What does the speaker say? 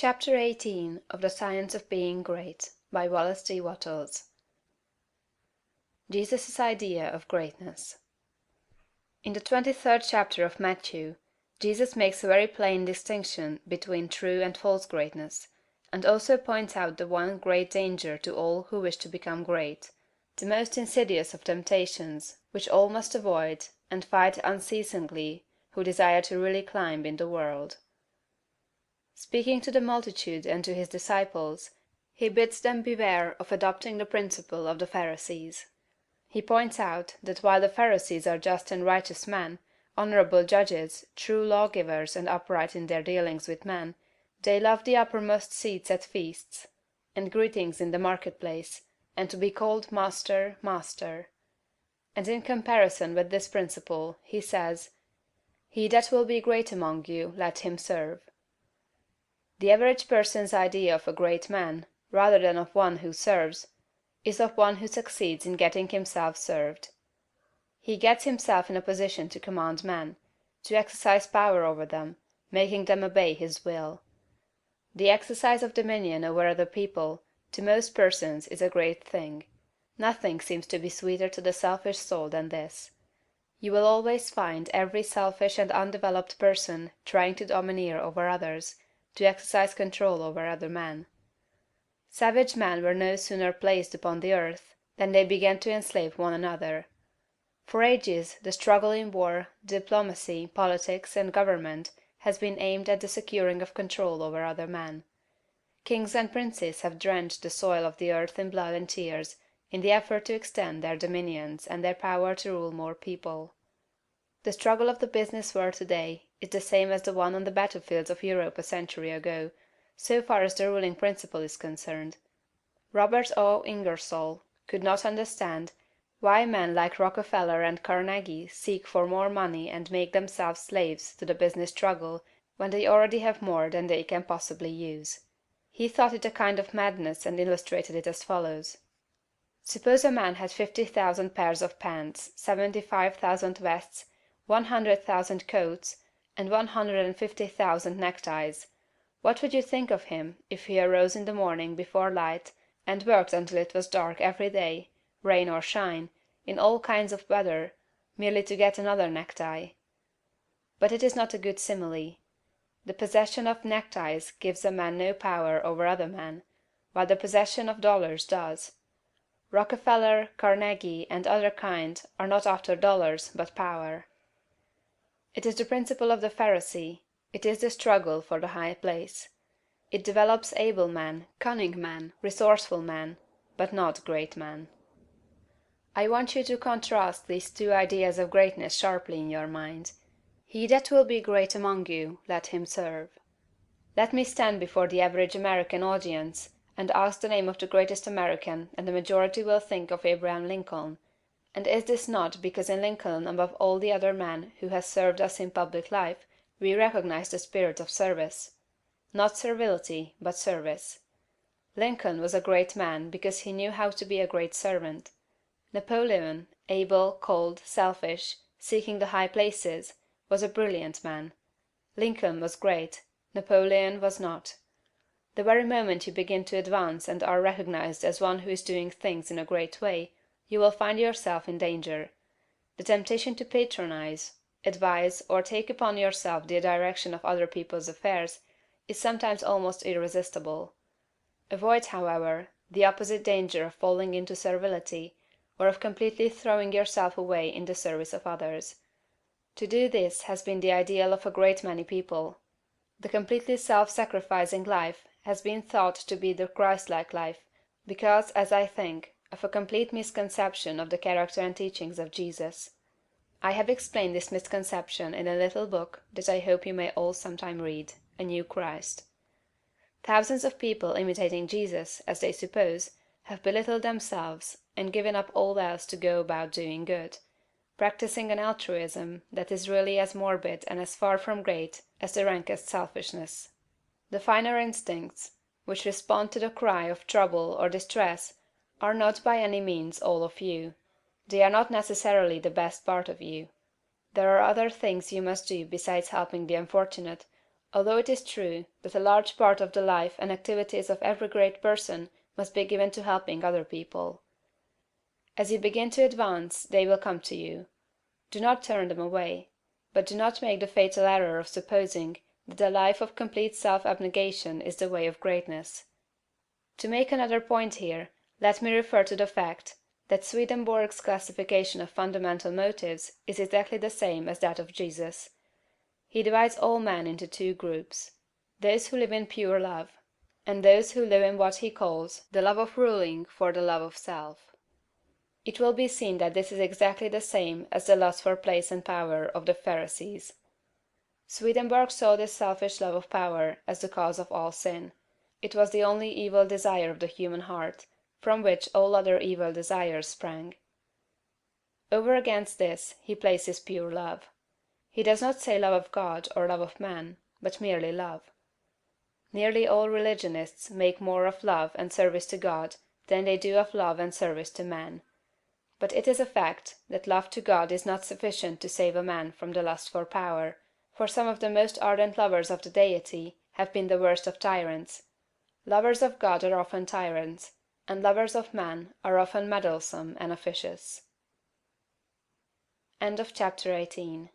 Chapter 18 of The Science of Being Great by Wallace D. Wattles. Jesus' Idea of Greatness. In the 23rd chapter of Matthew, Jesus makes a very plain distinction between true and false greatness, and also points out the one great danger to all who wish to become great, the most insidious of temptations, which all must avoid and fight unceasingly who desire to really climb in the world. Speaking to the multitude and to his disciples, he bids them beware of adopting the principle of the Pharisees. He points out that while the Pharisees are just and righteous men, honorable judges, true lawgivers and upright in their dealings with men, they love the uppermost seats at feasts, and greetings in the marketplace, and to be called Master, Master. And in comparison with this principle, he says, "He that will be great among you, let him serve." The average person's idea of a great man, rather than of one who serves, is of one who succeeds in getting himself served. He gets himself in a position to command men, to exercise power over them, making them obey his will. The exercise of dominion over other people, to most persons, is a great thing. Nothing seems to be sweeter to the selfish soul than this. You will always find every selfish and undeveloped person trying to domineer over others, to exercise control over other men. Savage men were no sooner placed upon the earth than they began to enslave one another. For ages the struggle in war, diplomacy, politics, and government has been aimed at the securing of control over other men. Kings and princes have drenched the soil of the earth in blood and tears in the effort to extend their dominions and their power to rule more people. The struggle of the business world today is the same as the one on the battlefields of Europe a century ago, so far as the ruling principle is concerned. Robert O. Ingersoll could not understand why men like Rockefeller and Carnegie seek for more money and make themselves slaves to the business struggle when they already have more than they can possibly use. He thought it a kind of madness and illustrated it as follows. Suppose a man had 50,000 pairs of pants, 75,000 vests, 100,000 coats, and 150,000 neckties. What would you think of him if he arose in the morning before light and worked until it was dark every day, rain or shine, in all kinds of weather, merely to get another necktie? But it is not a good simile. The possession of neckties gives a man no power over other men, while the possession of dollars does. Rockefeller, Carnegie, and other kind are not after dollars but power. It is the principle of the Pharisee. It is the struggle for the high place. It develops able men, cunning men, resourceful men, but not great men. I want you to contrast these two ideas of greatness sharply in your mind. He that will be great among you, let him serve. Let me stand before the average American audience and ask the name of the greatest American, and the majority will think of Abraham Lincoln. And is this not because in Lincoln, above all the other men who has served us in public life, we recognize the spirit of service? Not servility, but service. Lincoln was a great man because he knew how to be a great servant. Napoleon, able, cold, selfish, seeking the high places, was a brilliant man. Lincoln was great, Napoleon was not. The very moment you begin to advance and are recognized as one who is doing things in a great way, you will find yourself in danger. The temptation to patronize, advise, or take upon yourself the direction of other people's affairs is sometimes almost irresistible. Avoid, however, the opposite danger of falling into servility, or of completely throwing yourself away in the service of others. To do this has been the ideal of a great many people. The completely self-sacrificing life has been thought to be the Christ-like life, because, as I think, of a complete misconception of the character and teachings of Jesus. I have explained this misconception in a little book that I hope you may all sometime read, A New Christ. Thousands of people imitating Jesus, as they suppose, have belittled themselves and given up all else to go about doing good, practicing an altruism that is really as morbid and as far from great as the rankest selfishness. The finer instincts, which respond to the cry of trouble or distress, are not by any means all of you. They are not necessarily the best part of you. There are other things you must do besides helping the unfortunate, although it is true that a large part of the life and activities of every great person must be given to helping other people. As you begin to advance they will come to you. Do not turn them away, but do not make the fatal error of supposing that a life of complete self-abnegation is the way of greatness. To make another point here, let me refer to the fact that Swedenborg's classification of fundamental motives is exactly the same as that of Jesus. He divides all men into two groups: those who live in pure love, and those who live in what he calls the love of ruling for the love of self. It will be seen that this is exactly the same as the lust for place and power of the Pharisees. Swedenborg saw this selfish love of power as the cause of all sin. It was the only evil desire of the human heart, from which all other evil desires sprang. Over against this he places pure love. He does not say love of God or love of man, but merely love. Nearly all religionists make more of love and service to God than they do of love and service to man. But it is a fact that love to God is not sufficient to save a man from the lust for power, for some of the most ardent lovers of the Deity have been the worst of tyrants. Lovers of God are often tyrants, and lovers of man are often meddlesome and officious. Chapter 18.